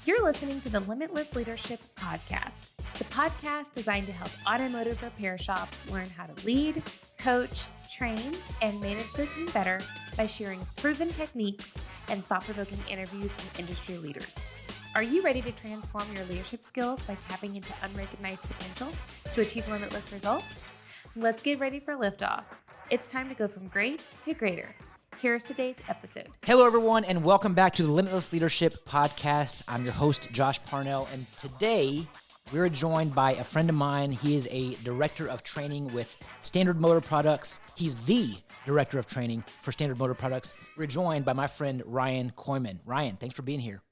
You're listening to the Limitless Leadership Podcast, the podcast designed to help automotive repair shops learn how to lead, coach, train, and manage their team better by sharing proven techniques and thought-provoking interviews from industry leaders. Are you ready to transform your leadership skills by tapping into unrecognized potential to achieve limitless results? Let's get ready for liftoff. It's time to go from great to greater. Here's today's episode. Hello, everyone, and welcome back to the Limitless Leadership Podcast. I'm your host, Josh Parnell, and today we're joined by a friend of mine. He is a director of training with Standard Motor Products. He's the director of training for Standard Motor Products. We're joined by my friend, Ryan Kooiman. Ryan, thanks for being here.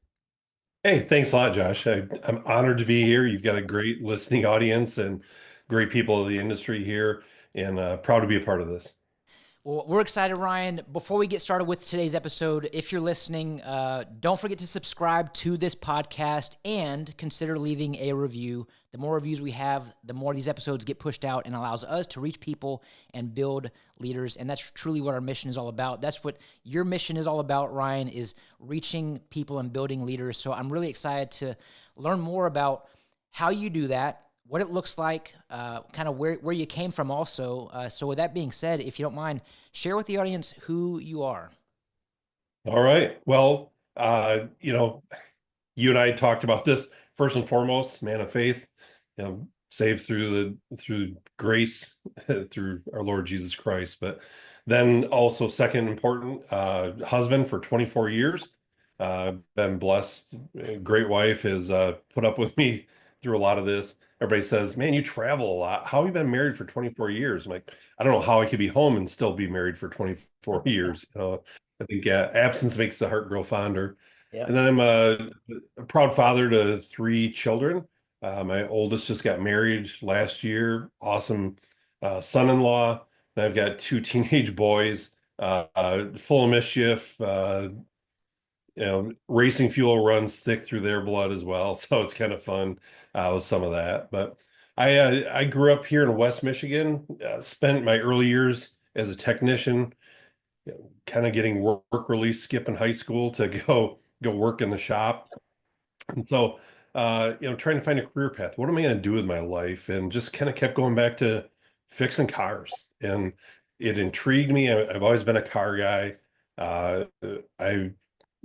Hey, thanks a lot, Josh. I'm honored to be here. You've got a great listening audience and great people of the industry here, and proud to be a part of this. Well, we're excited, Ryan. Before we get started with today's episode, if you're listening, don't forget to subscribe to this podcast and consider leaving a review. The more reviews we have, the more these episodes get pushed out and allows us to reach people and build leaders. And that's truly what our mission is all about. That's what your mission is all about, Ryan, is reaching people and building leaders. So I'm really excited to learn more about how you do that, what it looks like, kind of where you came from also. So with that being said, if you don't mind, share with the audience who you are. All right. Well, you and I talked about this. First and foremost, man of faith, saved through grace, through our Lord Jesus Christ. But then also second important, husband for 24 years. Been blessed. Great wife has put up with me through a lot of this. Everybody says, man, you travel a lot. How have you been married for 24 years? I'm like, I don't know how I could be home and still be married for 24 years. I think absence makes the heart grow fonder. Yeah. And then I'm a proud father to 3 children. My oldest just got married last year. Awesome son-in-law. And I've got 2 teenage boys, full of mischief. Racing fuel runs thick through their blood as well. So it's kind of fun with some of that. But I grew up here in West Michigan, spent my early years as a technician, kind of getting work release, skipping high school to go work in the shop. And so, trying to find a career path. What am I going to do with my life? And just kind of kept going back to fixing cars. And it intrigued me. I've always been a car guy. I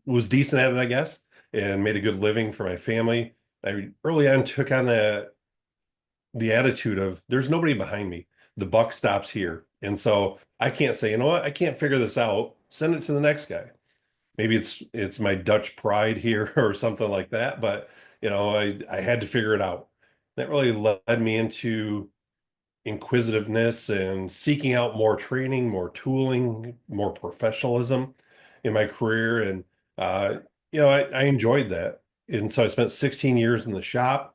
was decent at it, I guess, and made a good living for my family. I early on took on the attitude of there's nobody behind me. The buck stops here. And so I can't say, you know what, I can't figure this out. Send it to the next guy. Maybe it's my Dutch pride here or something like that. But, I had to figure it out. That really led me into inquisitiveness and seeking out more training, more tooling, more professionalism in my career. And I enjoyed that. And so I spent 16 years in the shop.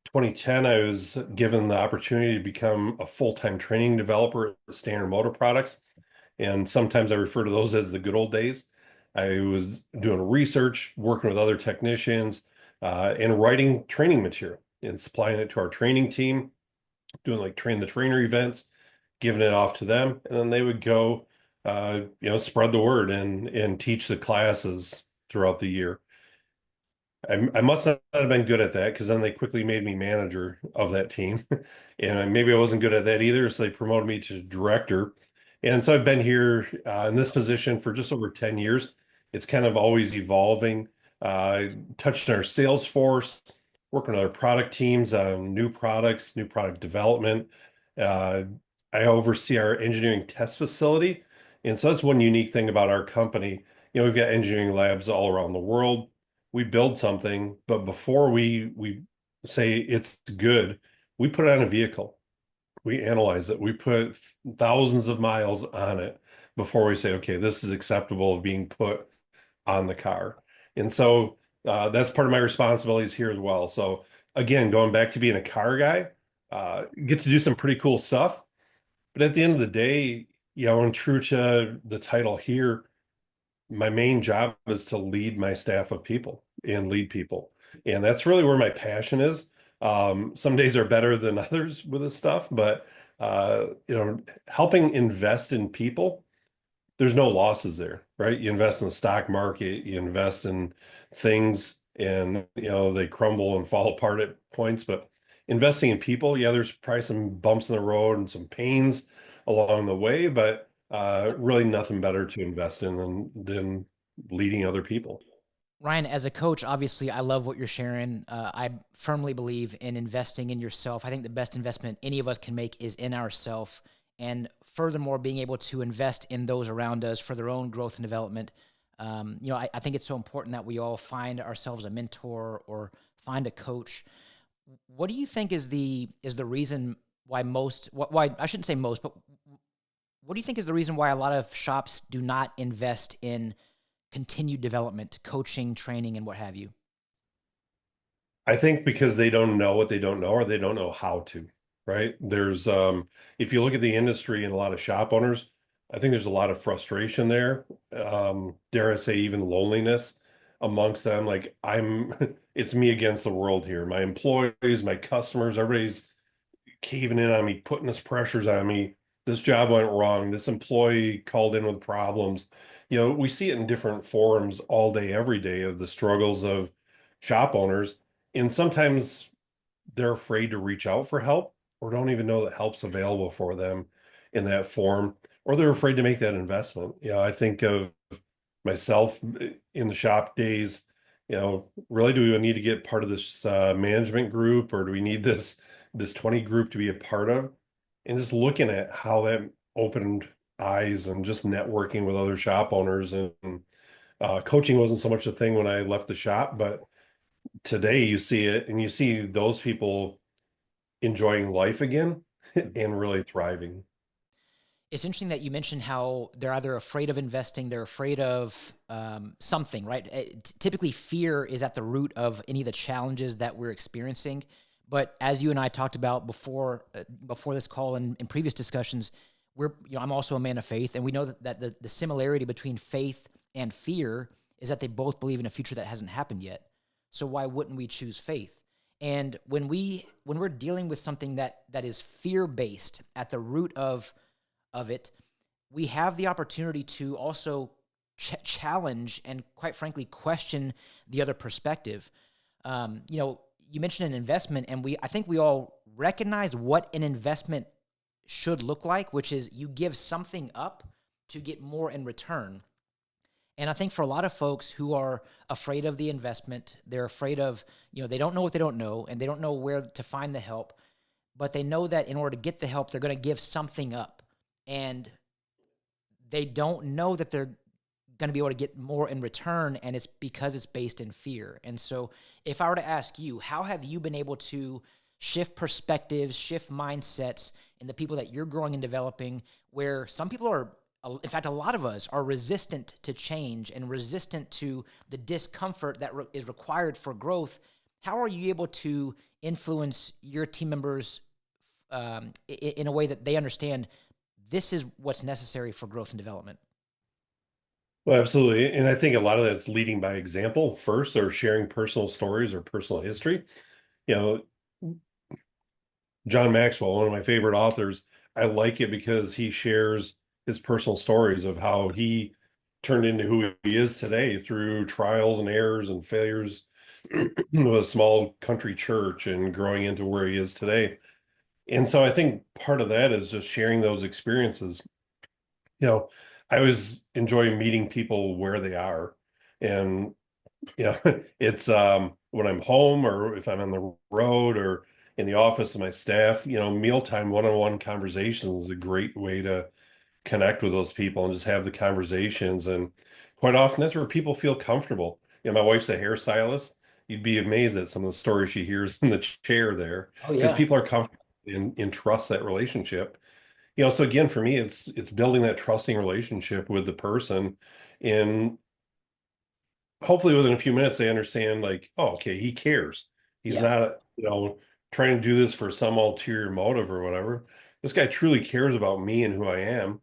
2010, I was given the opportunity to become a full-time training developer at Standard Motor Products. And sometimes I refer to those as the good old days. I was doing research, working with other technicians, and writing training material and supplying it to our training team, doing like train the trainer events, giving it off to them. And then they would go spread the word and teach the classes throughout the year. I must not have been good at that because then they quickly made me manager of that team. And maybe I wasn't good at that either. So they promoted me to director. And so I've been here in this position for just over 10 years. It's kind of always evolving. Touched on our sales force, working with our product teams on new products, new product development. I oversee our engineering test facility. And so that's one unique thing about our company. We've got engineering labs all around the world. We build something, but before we say it's good, we put it on a vehicle. We analyze it. We put thousands of miles on it before we say, okay, this is acceptable of being put on the car. And so that's part of my responsibilities here as well. So again, going back to being a car guy, get to do some pretty cool stuff. But at the end of the day, and true to the title here, my main job is to lead my staff of people and lead people. And that's really where my passion is. Some days are better than others with this stuff, but helping invest in people, there's no losses there, right? You invest in the stock market, you invest in things and they crumble and fall apart at points. But investing in people, yeah, there's probably some bumps in the road and some pains along the way, but really nothing better to invest in than leading other people. Ryan, as a coach, obviously, I love what you're sharing. I firmly believe in investing in yourself. I think the best investment any of us can make is in ourself. And furthermore, being able to invest in those around us for their own growth and development. I think it's so important that we all find ourselves a mentor or find a coach. What do you think is the reason why why I shouldn't say most, but what do you think is the reason why a lot of shops do not invest in continued development, coaching, training, and what have you? I think because they don't know what they don't know, or they don't know how to, right? If you look at the industry and a lot of shop owners, I think there's a lot of frustration there. Dare I say even loneliness amongst them. Like it's me against the world here. My employees, my customers, everybody's caving in on me, putting this pressures on me. This job went wrong. This employee called in with problems. We see it in different forums all day, every day of the struggles of shop owners. And sometimes they're afraid to reach out for help or don't even know that help's available for them in that form, or they're afraid to make that investment. I think of myself in the shop days, really, do we need to get part of this management group, or do we need this 20 group to be a part of? And just looking at how that opened eyes and just networking with other shop owners, and coaching wasn't so much a thing when I left the shop, but today you see it, and you see those people enjoying life again and really thriving. It's interesting that you mentioned how they're either afraid of investing, they're afraid of something, right? Typically, fear is at the root of any of the challenges that we're experiencing. But as you and I talked about before this call and in previous discussions, I'm also a man of faith, and we know that the similarity between faith and fear is that they both believe in a future that hasn't happened yet. So why wouldn't we choose faith? And when we're dealing with something that is fear based at the root of it, we have the opportunity to also challenge and, quite frankly, question the other perspective. You mentioned an investment, and I think we all recognize what an investment should look like, which is you give something up to get more in return. And I think for a lot of folks who are afraid of the investment, they're afraid of, they don't know what they don't know, and they don't know where to find the help, but they know that in order to get the help, they're going to give something up. And they don't know that they're going to be able to get more in return, and it's because it's based in fear. And so if I were to ask you, how have you been able to shift perspectives, shift mindsets in the people that you're growing and developing, where some people are, in fact, a lot of us are resistant to change and resistant to the discomfort that is required for growth? How are you able to influence your team members in a way that they understand this is what's necessary for growth and development? Well, absolutely. And I think a lot of that's leading by example first, or sharing personal stories or personal history. You know, John Maxwell, one of my favorite authors, I like it because he shares his personal stories of how he turned into who he is today through trials and errors and failures with a small country church and growing into where he is today. And so I think part of that is just sharing those experiences. You know, I always enjoy meeting people where they are. And it's when I'm home, or if I'm on the road, or in the office with my staff, mealtime one-on-one conversations is a great way to connect with those people and just have the conversations. And quite often that's where people feel comfortable. My wife's a hairstylist. You'd be amazed at some of the stories she hears in the chair there, Oh because yeah. people are comfortable and trust that relationship. So again, for me, it's building that trusting relationship with the person, and hopefully within a few minutes they understand, like, oh, okay, he cares. He's Yeah. not, trying to do this for some ulterior motive or whatever. This guy truly cares about me and who I am.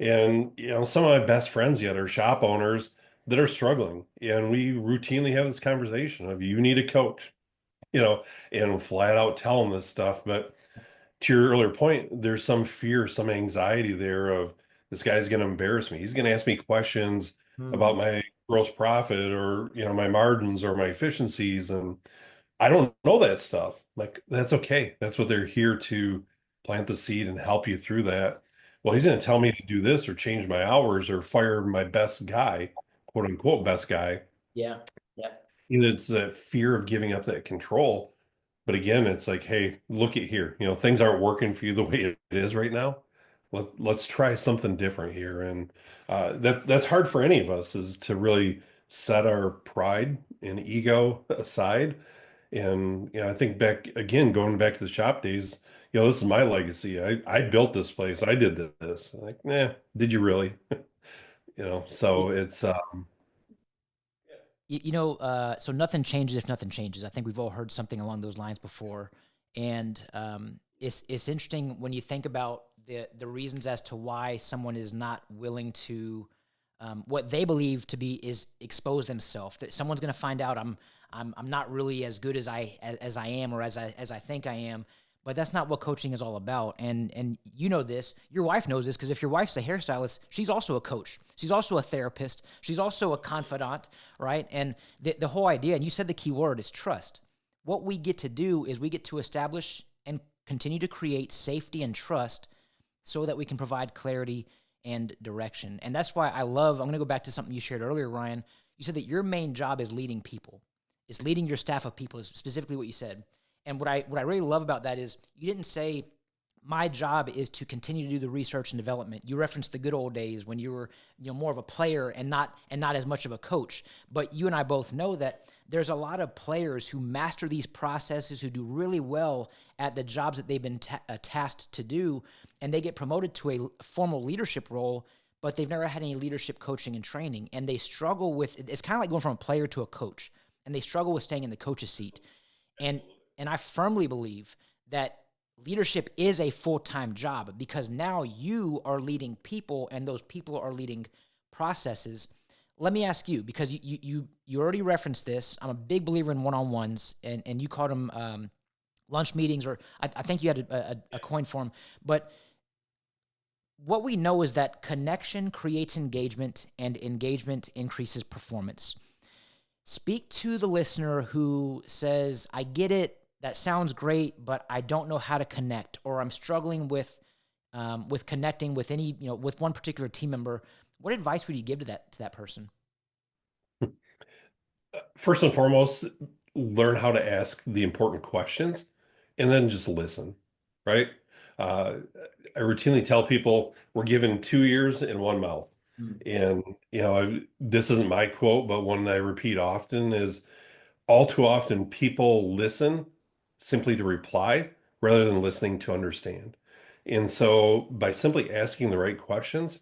And some of my best friends yet are shop owners that are struggling, and we routinely have this conversation of, you need a coach, you know and flat out tell them this stuff. But to your earlier point, there's some fear, some anxiety there of, this guy's going to embarrass me. He's going to ask me questions Hmm. about my gross profit or, my margins or my efficiencies. And I don't know that stuff. Like, that's okay. That's what they're here to plant the seed and help you through that. Well, he's going to tell me to do this or change my hours or fire my best guy, quote unquote, best guy. Yeah. Yeah. Either it's that fear of giving up that control. But again, it's like, hey, look at here. Things aren't working for you the way it is right now. Let's try something different here. And that's hard for any of us, is to really set our pride and ego aside. And I think back again, going back to the shop days, this is my legacy. I built this place. I did this. Like, nah, did you really? So it's So nothing changes if nothing changes. I think we've all heard something along those lines before, and it's interesting when you think about the reasons as to why someone is not willing to what they believe to be is expose themselves. That someone's going to find out I'm not really as good as I am or as I think I am. But that's not what coaching is all about. And you know this, your wife knows this, because if your wife's a hairstylist, she's also a coach. She's also a therapist. She's also a confidant, right? And the whole idea, and you said the key word, is trust. What we get to do is we get to establish and continue to create safety and trust so that we can provide clarity and direction. And that's why I'm going to go back to something you shared earlier, Ryan. You said that your main job is leading people. It's leading your staff of people, is specifically what you said. And what I really love about that is you didn't say my job is to continue to do the research and development. You referenced the good old days when you were more of a player and not as much of a coach. But you and I both know that there's a lot of players who master these processes, who do really well at the jobs that they've been tasked to do, and they get promoted to a formal leadership role, but they've never had any leadership coaching and training, and they struggle with it's kind of like going from a player to a coach, and they struggle with staying in the coach's seat. And I firmly believe that leadership is a full-time job, because now you are leading people and those people are leading processes. Let me ask you, because you already referenced this. I'm a big believer in one-on-ones, and you called them lunch meetings, or I think you had a coin for them. But what we know is that connection creates engagement, and engagement increases performance. Speak to the listener who says, I get it, that sounds great, but I don't know how to connect, or I'm struggling with connecting with with one particular team member. What advice would you give to that person? First and foremost, learn how to ask the important questions and then just listen, right? Uh, I routinely tell people we're given 2 ears and one mouth. Mm. And, this isn't my quote, but one that I repeat often is, all too often people listen simply to reply rather than listening to understand. And so by simply asking the right questions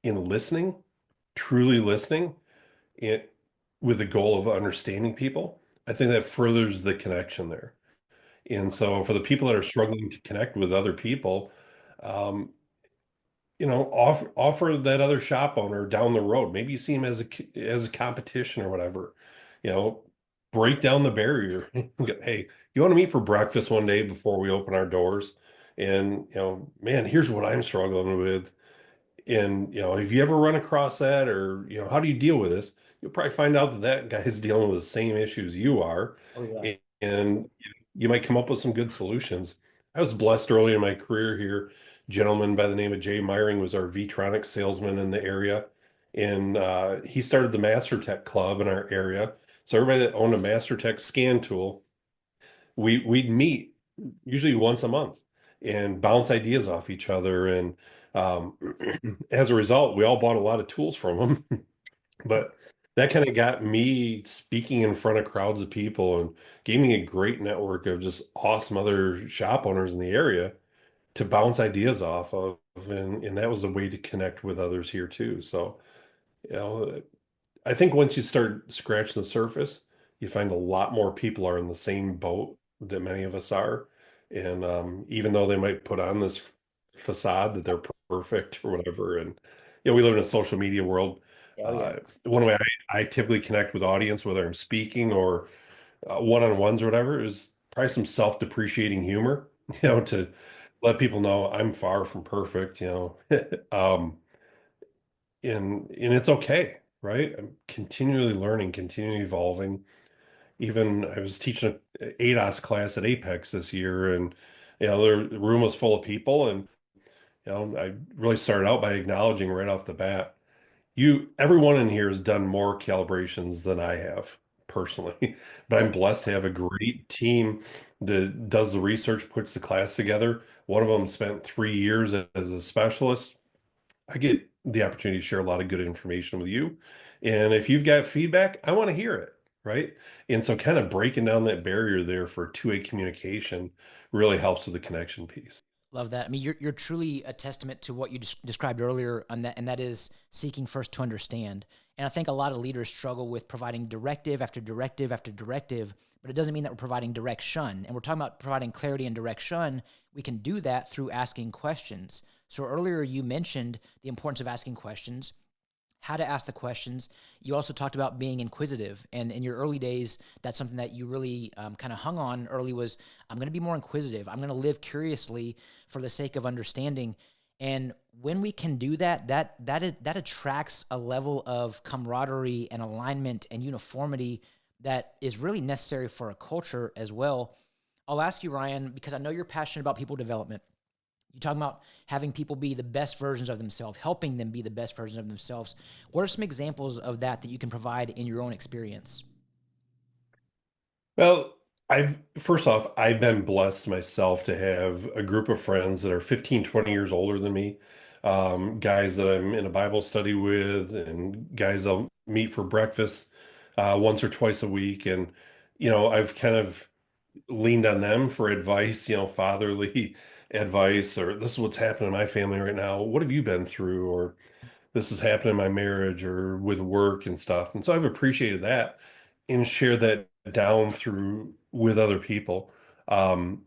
and listening, truly listening, it with the goal of understanding people, I think that furthers the connection there. And so for the people that are struggling to connect with other people, um, offer that other shop owner down the road. Maybe you see him as a competition or whatever. You know, break down the barrier. Hey, you want to meet for breakfast one day before we open our doors? And man, here's what I'm struggling with. And if you ever run across that, or how do you deal with this? You'll probably find out that that guy is dealing with the same issues you are, Oh yeah. and you might come up with some good solutions. I was blessed early in my career here. A gentleman by the name of Jay Myring was our V-Tronics salesman in the area, and he started the Master Tech Club in our area. So everybody that owned a Master Tech scan tool, we'd meet usually once a month and bounce ideas off each other. And um, as a result, we all bought a lot of tools from him. But that kind of got me speaking in front of crowds of people and gave me a great network of just awesome other shop owners in the area to bounce ideas off of. And that was a way to connect with others here too. So, you know, I think once you start scratching the surface, you find a lot more people are in the same boat that many of us are. And even though they might put on this facade that they're perfect or whatever, and we live in a social media world. Oh yeah. One way I typically connect with audience, whether I'm speaking or one-on-ones or whatever, is probably some self-depreciating humor, to let people know I'm far from perfect, um, and it's okay. right? I'm continually learning, continually evolving. Even I was teaching a ADOS class at Apex this year, and the room was full of people, and I really started out by acknowledging right off the bat, everyone in here has done more calibrations than I have personally, but I'm blessed to have a great team that does the research, puts the class together. One of them spent 3 years as a specialist. I get the opportunity to share a lot of good information with you. And if you've got feedback, I want to hear it, right? And so kind of breaking down that barrier there for two-way communication really helps with the connection piece. Love that. I mean, you're truly a testament to what you described earlier on that, and that is seeking first to understand. And I think a lot of leaders struggle with providing directive after directive after directive, but it doesn't mean that we're providing direction. And we're talking about providing clarity and direction. We can do that through asking questions. So earlier you mentioned the importance of asking questions, how to ask the questions. You also talked about being inquisitive. And in your early days, that's something that you really kind of hung on early was, I'm going to be more inquisitive. I'm going to live curiously for the sake of understanding. And when we can do that, that attracts a level of camaraderie and alignment and uniformity that is really necessary for a culture as well. I'll ask you, Ryan, because I know you're passionate about people development. You talk about having people be the best versions of themselves, helping them be the best versions of themselves. What are some examples of that you can provide in your own experience? Well, first off, I've been blessed myself to have a group of friends that are 15, 20 years older than me, guys that I'm in a Bible study with, and guys I'll meet for breakfast once or twice a week. And, I've kind of leaned on them for advice, fatherly advice, or this is what's happening in my family right now. What have you been through? Or this is happening in my marriage or with work and stuff. And so I've appreciated that and shared that down through with other people. Um,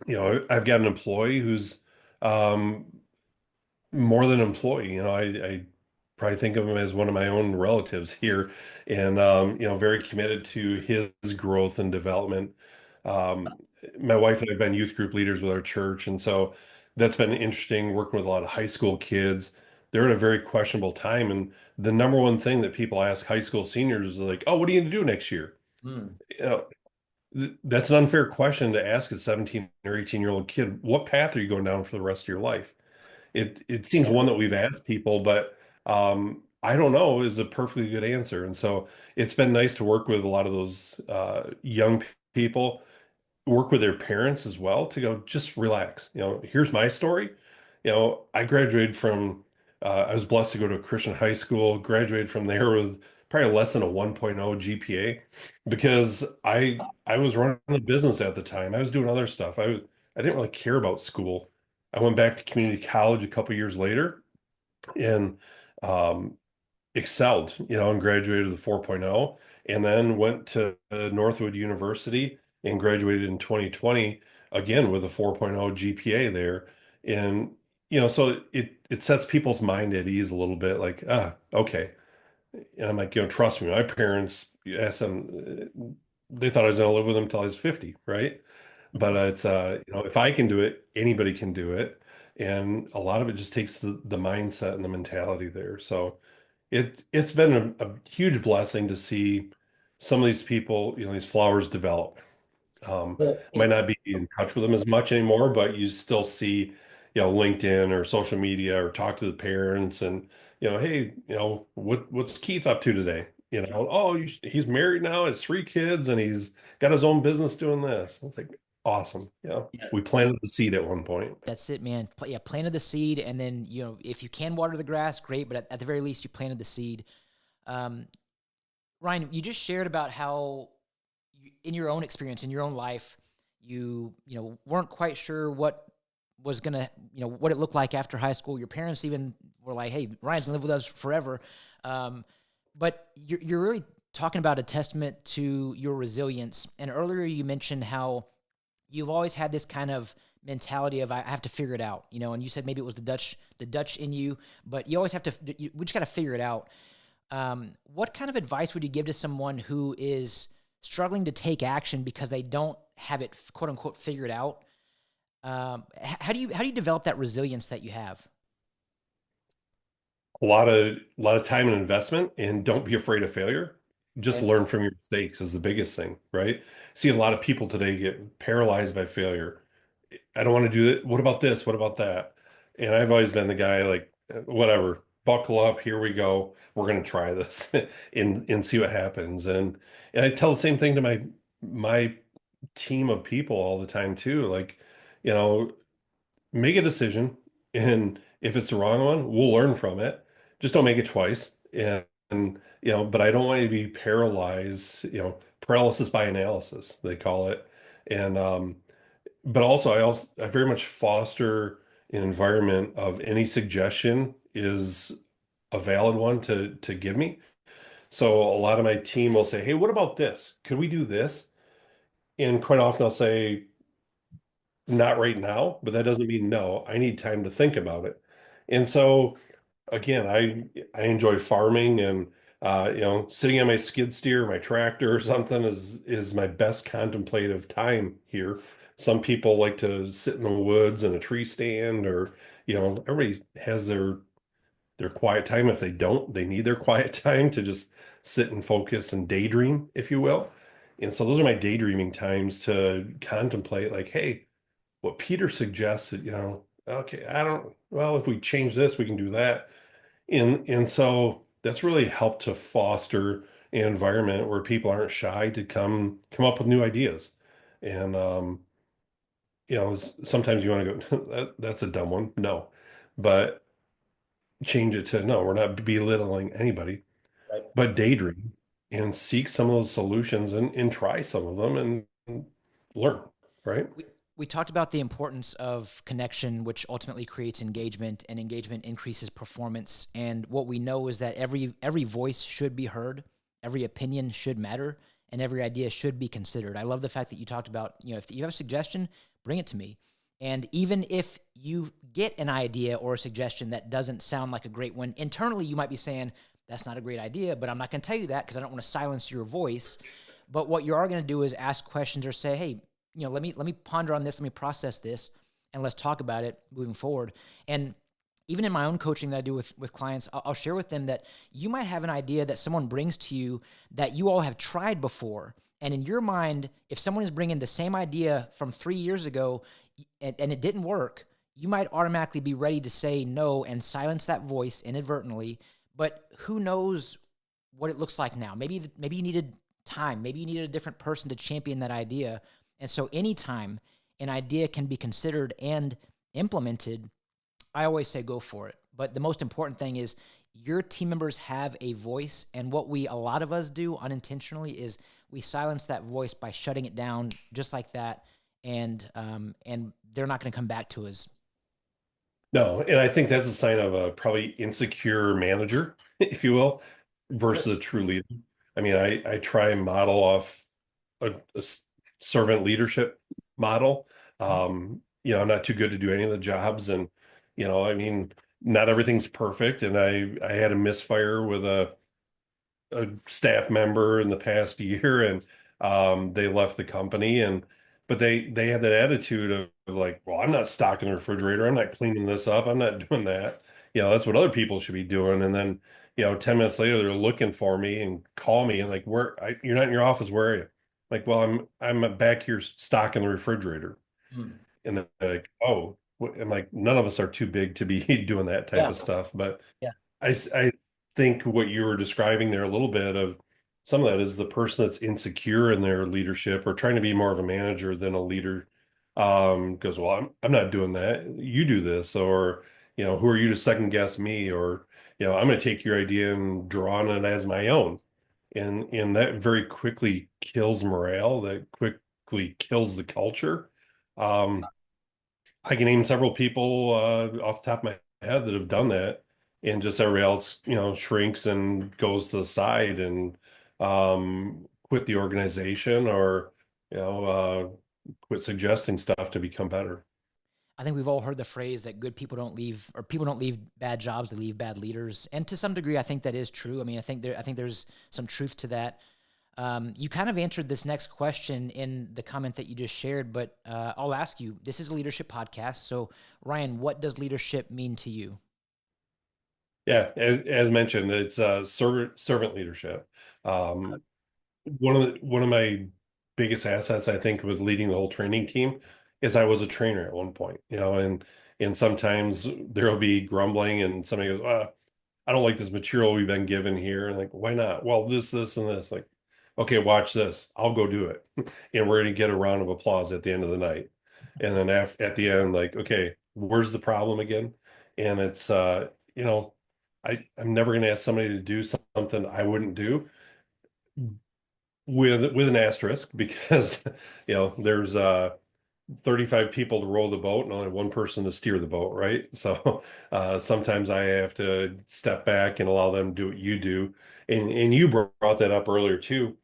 I've got an employee who's um, more than an employee. I probably think of him as one of my own relatives here, and very committed to his growth and development. Um, my wife and I have been youth group leaders with our church, and so that's been interesting working with a lot of high school kids. They're at a very questionable time, and the number one thing that people ask high school seniors is like, "Oh, what are you going to do next year?" Mm. You know, that's an unfair question to ask a 17 or 18-year-old kid. What path are you going down for the rest of your life? It seems one that we've asked people, but I don't know is a perfectly good answer. And so it's been nice to work with a lot of those young people, work with their parents as well to go, just relax. Here's my story. I graduated from, I was blessed to go to a Christian high school, graduated from there with probably less than a 1.0 GPA because I was running a business at the time. I was doing other stuff. I didn't really care about school. I went back to community college a couple years later and um, excelled, and graduated with a 4.0, and then went to Northwood University and graduated in 2020 again with a 4.0 GPA there. And, so it sets people's mind at ease a little bit like, okay. And I'm like, trust me, my parents, you ask them, they thought I was going to live with them until I was 50, right? But it's if I can do it, anybody can do it. And a lot of it just takes the mindset and the mentality there. So it's been a huge blessing to see some of these people, these flowers develop. Well, Might not be in touch with them as much anymore, but you still see, LinkedIn or social media or talk to the parents and, hey, what's Keith up to today? Oh, he's married now, has 3 kids, and he's got his own business doing this. It's like awesome. We planted the seed at one point. that's it, man. Yeah, planted the seed, and then if you can water the grass, great. But at the very least, you planted the seed. Um, Ryan, you just shared about how, in your own experience, in your own life, you weren't quite sure what was gonna, what it looked like after high school. Your parents even were like, "Hey, Ryan's gonna live with us forever." Um, but you're really talking about a testament to your resilience. And earlier you mentioned how you've always had this kind of mentality of I have to figure it out, and you said maybe it was the Dutch in you, but you always have to. We just got to figure it out. What kind of advice would you give to someone who is struggling to take action because they don't have it quote unquote figured out? How do you develop that resilience that you have? a lot of time and investment, and don't be afraid of failure. Just Right. learn from your mistakes is the biggest thing, right? See a lot of people today get paralyzed by failure. I don't want to do that. What about this? What about that? And I've always been the guy like, whatever, buckle up, here we go. We're going to try this and see what happens. And I tell the same thing to my team of people all the time too. Like, you know, make a decision, and if it's the wrong one, we'll learn from it. Just don't make it twice. And but I don't want you to be paralyzed, paralysis by analysis, they call it. And but I very much foster an environment of any suggestion is a valid one to give me. So a lot of my team will say, "Hey, what about this? Could we do this?" And quite often I'll say, not right now, but that doesn't mean no. I need time to think about it. And so again, I enjoy farming, and sitting on my skid steer, my tractor or something is my best contemplative time here. Some people like to sit in the woods in a tree stand, or everybody has their quiet time. If they don't, they need their quiet time to just sit and focus and daydream, if you will. And so those are my daydreaming times to contemplate, like, hey, what Peter suggested, okay, well, if we change this, we can do that. And so that's really helped to foster an environment where people aren't shy to come up with new ideas. And sometimes you want to go, that's a dumb one. No. But change it to, no, we're not belittling anybody, Right. but daydream and seek some of those solutions, and try some of them and learn, right? We talked about the importance of connection, which ultimately creates engagement, and engagement increases performance. And what we know is that every voice should be heard, every opinion should matter, and every idea should be considered. I love the fact that you talked about, if you have a suggestion, bring it to me. And even if you get an idea or a suggestion that doesn't sound like a great one, internally you might be saying, that's not a great idea, but I'm not going to tell you that because I don't want to silence your voice. But what you are going to do is ask questions or say, hey, let me ponder on this, let me process this, and let's talk about it moving forward. And even in my own coaching that I do with clients, I'll share with them that you might have an idea that someone brings to you that you all have tried before. And in your mind, if someone is bringing the same idea from 3 years ago and it didn't work, you might automatically be ready to say no and silence that voice inadvertently. But who knows what it looks like now? Maybe you needed time. Maybe you needed a different person to champion that idea. And so anytime an idea can be considered and implemented, I always say go for it. But the most important thing is your team members have a voice. And what a lot of us do unintentionally is we silence that voice by shutting it down just like that. And they're not going to come back to us. No, and I think that's a sign of a probably insecure manager, if you will, versus a true leader. I mean, I try and model off a servant leadership model. I'm not too good to do any of the jobs, and I mean, not everything's perfect. And I had a misfire with a staff member in the past year, and they left the company, but they had that attitude of like, well, I'm not stocking the refrigerator, I'm not cleaning this up, I'm not doing that. That's what other people should be doing. And then 10 minutes later they're looking for me and call me and like, you're not in your office, where are you? Like, well, I'm back here stocking the refrigerator. Hmm. And they're like, oh, I'm like, none of us are too big to be doing that type Yeah. of stuff. But Yeah. I think what you were describing there, a little bit of some of that is the person that's insecure in their leadership or trying to be more of a manager than a leader, goes, well, I'm not doing that. You do this, or, who are you to second guess me? Or, I'm going to take your idea and draw on it as my own. And that very quickly kills morale, that quickly kills the culture. Um, I can name several people off the top of my head that have done that, and just everybody else, shrinks and goes to the side and quit the organization, or quit suggesting stuff to become better. I think we've all heard the phrase that good people don't leave, or people don't leave bad jobs, they leave bad leaders. And to some degree, I think that is true. I mean, I think there's some truth to that. You kind of answered this next question in the comment that you just shared, but I'll ask you, this is a leadership podcast. So Ryan, what does leadership mean to you? Yeah, as mentioned, it's servant leadership. Um, one of my biggest assets, I think, with leading the whole training team is I was a trainer at one point, and sometimes there'll be grumbling and somebody goes, I don't like this material we've been given here. And like, why not? Well, this, and this. Like, okay, watch this. I'll go do it. And we're going to get a round of applause at the end of the night. And then at the end, like, okay, where's the problem again? And it's, I'm never going to ask somebody to do something I wouldn't do with an asterisk because, there's 35 people to row the boat and only one person to steer the boat, right? So sometimes I have to step back and allow them to do what you do. And you brought that up earlier too.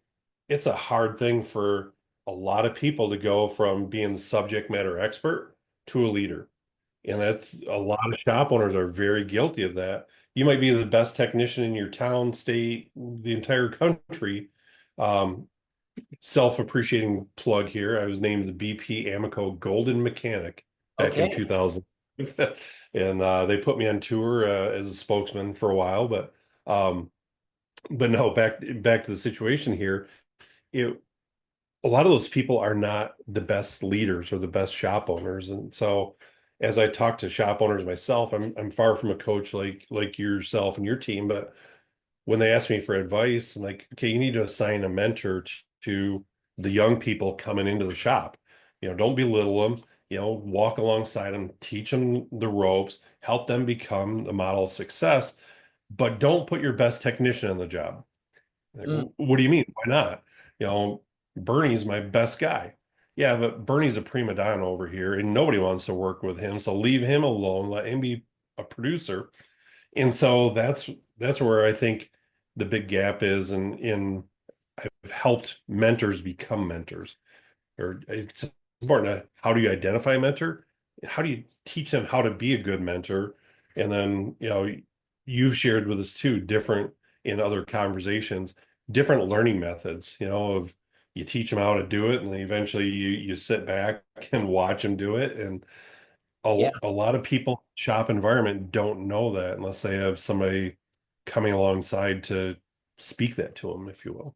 It's a hard thing for a lot of people to go from being the subject matter expert to a leader. And Yes. that's a lot of shop owners are very guilty of that. You might be the best technician in your town, state, the entire country. Um, Self-appreciating plug here. I was named the BP Amoco Golden Mechanic back in Okay. 2000. And they put me on tour as a spokesman for a while, um, but no, back to the situation here. It A lot of those people are not the best leaders or the best shop owners. And so as I talk to shop owners myself, I'm far from a coach like yourself and your team, but when they ask me for advice, I'm like, okay, you need to assign a mentor to the young people coming into the shop. Don't belittle them, walk alongside them, teach them the ropes, help them become the model of success, but don't put your best technician on the job. Like, Mm, what do you mean? Why not? You know, Bernie's my best guy. Yeah, but Bernie's a prima donna over here and nobody wants to work with him. So leave him alone, let him be a producer. And so that's where I think the big gap is in I've helped mentors become mentors. Or it's important to how do you identify a mentor? How do you teach them how to be a good mentor? And then, you've shared with us too, different in other conversations, different learning methods, of you teach them how to do it, and then eventually you sit back and watch them do it. And yeah. a lot of people shop environment don't know that unless they have somebody coming alongside to speak that to them, if you will.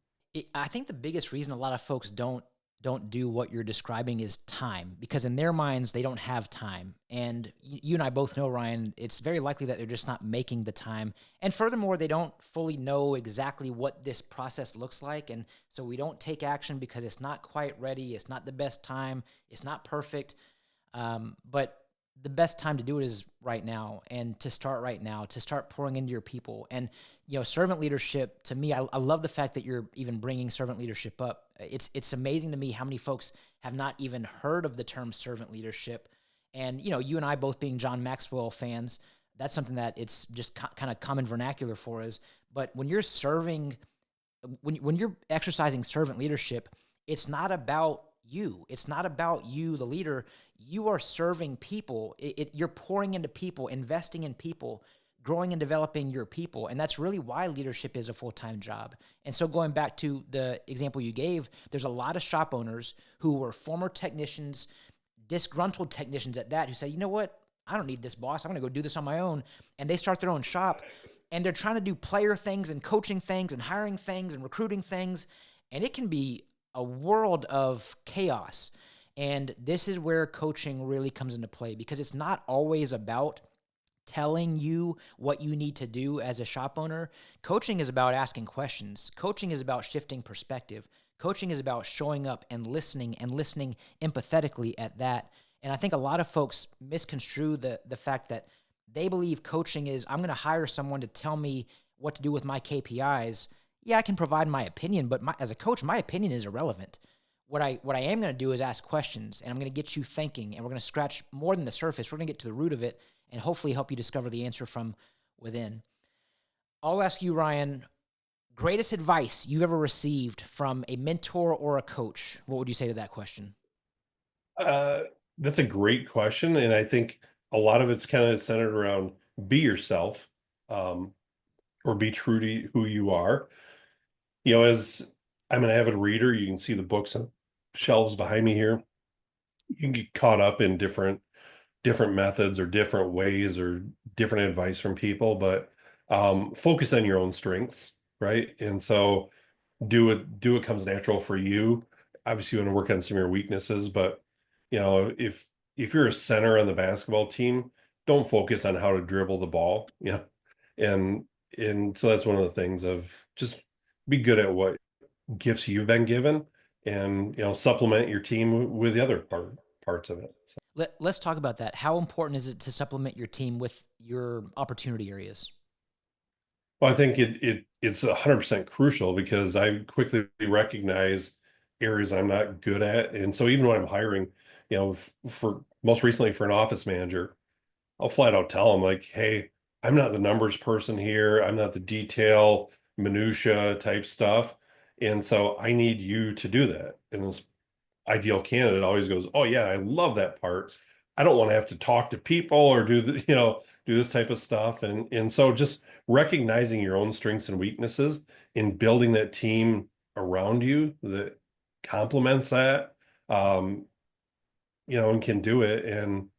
I think the biggest reason a lot of folks don't do what you're describing is time, because in their minds they don't have time. And you and I both know, Ryan, it's very likely that they're just not making the time. And furthermore, they don't fully know exactly what this process looks like. And so we don't take action because it's not quite ready. It's not the best time. It's not perfect. But the best time to do it is right now, and to start right now, to start pouring into your people. And, servant leadership, to me, I love the fact that you're even bringing servant leadership up. It's amazing to me how many folks have not even heard of the term servant leadership. And, you and I both being John Maxwell fans, that's something that it's just kind of common vernacular for us. But when you're serving, when you're exercising servant leadership, it's not about you. It's not about you, the leader. You are serving people. You're pouring into people, investing in people, growing and developing your people. And that's really why leadership is a full-time job. And so going back to the example you gave, there's a lot of shop owners who were former technicians, disgruntled technicians at that, who say, you know what? I don't need this boss. I'm going to go do this on my own. And they start their own shop, and they're trying to do player things and coaching things and hiring things and recruiting things. And it can be a world of chaos. And this is where coaching really comes into play, because it's not always about telling you what you need to do as a shop owner. Coaching is about asking questions. Coaching is about shifting perspective. Coaching is about showing up and listening empathetically at that. And I think a lot of folks misconstrue the fact that they believe coaching is, I'm going to hire someone to tell me what to do with my KPIs. Yeah, I can provide my opinion, but as a coach, my opinion is irrelevant. What I am going to do is ask questions, and I'm going to get you thinking, and we're going to scratch more than the surface. We're going to get to the root of it and hopefully help you discover the answer from within. I'll ask you, Ryan, greatest advice you've ever received from a mentor or a coach. What would you say to that question? Uh, that's a great question, and I think a lot of it's kind of centered around be yourself, um, or be true to who you are. As I'm an avid reader, you can see the books on shelves behind me here. You can get caught up in different methods or different ways or different advice from people, but focus on your own strengths, right? And so do what comes natural for you. Obviously, you want to work on some of your weaknesses, but if you're a center on the basketball team, don't focus on how to dribble the ball. And so that's one of the things of just be good at what gifts you've been given, and supplement your team with the other parts of it. So, Let's talk about that. How important is it to supplement your team with your opportunity areas? well, I think it's 100% crucial because I quickly recognize areas I'm not good at, and so even when I'm hiring, for most recently for an office manager, I'll flat out tell them like, hey, I'm not the numbers person here. I'm not the detail minutia type stuff. And so I need you to do that. And this ideal candidate always goes, oh yeah, I love that part. I don't want to have to talk to people or do this type of stuff. And so just recognizing your own strengths and weaknesses and building that team around you that complements that, and can do it. And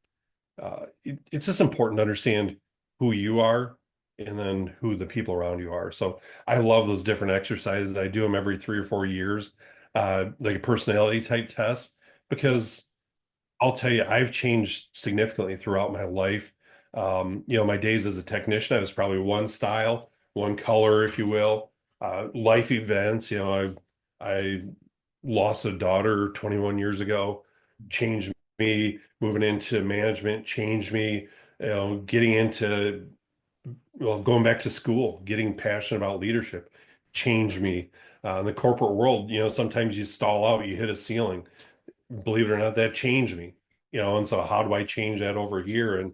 it's just important to understand who you are and then who the people around you are. So I love those different exercises. I do them every 3 or 4 years, like a personality type test, because I'll tell you, I've changed significantly throughout my life. My days as a technician, I was probably one style, one color, if you will. Life events, I lost a daughter 21 years ago, changed me. Moving into management changed me. Getting into, going back to school, getting passionate about leadership changed me. In the corporate world, sometimes you stall out, you hit a ceiling. Believe it or not, that changed me. And so how do I change that over here? And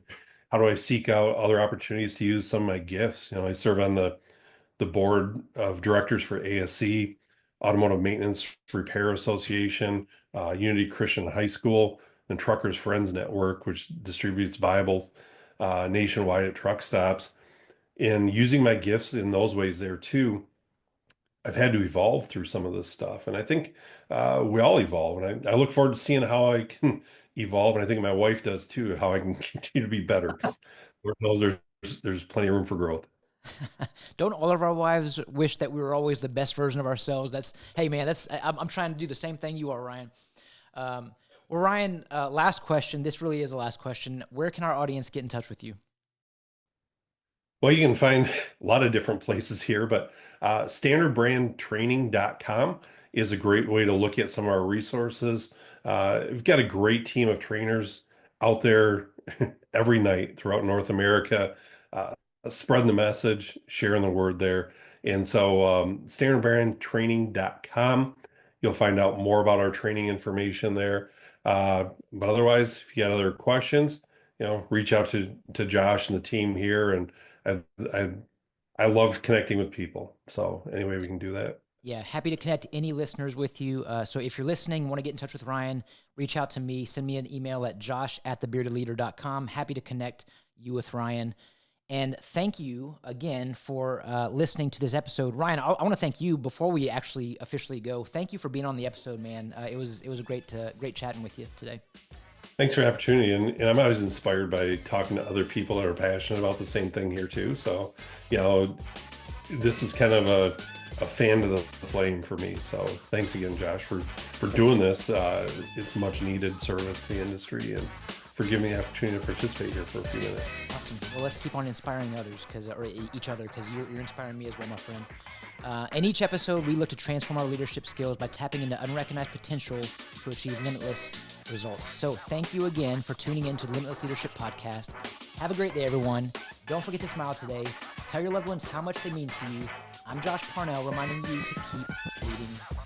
how do I seek out other opportunities to use some of my gifts? I serve on the board of directors for ASC, Automotive Maintenance Repair Association, Unity Christian High School, and Truckers Friends Network, which distributes Bibles nationwide at truck stops. And using my gifts in those ways there too, I've had to evolve through some of this stuff. And I think we all evolve. And I look forward to seeing how I can evolve. And I think my wife does too, how I can continue to be better, because Lord knows there's plenty of room for growth. Don't all of our wives wish that we were always the best version of ourselves? Hey man, I'm trying to do the same thing you are, Ryan. Well, Ryan, last question. This really is the last question. Where can our audience get in touch with you? Well, you can find a lot of different places here, but standardbrandtraining.com is a great way to look at some of our resources. We've got a great team of trainers out there every night throughout North America, spreading the message, sharing the word there. And so standardbrandtraining.com, you'll find out more about our training information there. But otherwise, if you got other questions, reach out to Josh and the team here. And I love connecting with people. So anyway, we can do that. Yeah, happy to connect any listeners with you. So if you're listening, want to get in touch with Ryan, reach out to me. Send me an email at josh@thebeardedleader.com. Happy to connect you with Ryan. And thank you again for listening to this episode. Ryan, I want to thank you before we actually officially go. Thank you for being on the episode, man. It was a great chatting with you today. Thanks for the opportunity. And I'm always inspired by talking to other people that are passionate about the same thing here too. So, this is kind of a fan of the flame for me. So thanks again, Josh, for doing this. It's much needed service to the industry, and for giving me the opportunity to participate here for a few minutes. Awesome. Well, let's keep on inspiring others, or each other, because you're inspiring me as well, my friend. In each episode, we look to transform our leadership skills by tapping into unrecognized potential to achieve limitless results. So thank you again for tuning in to the Limitless Leadership Podcast. Have a great day, everyone. Don't forget to smile today. Tell your loved ones how much they mean to you. I'm Josh Parnell, reminding you to keep leading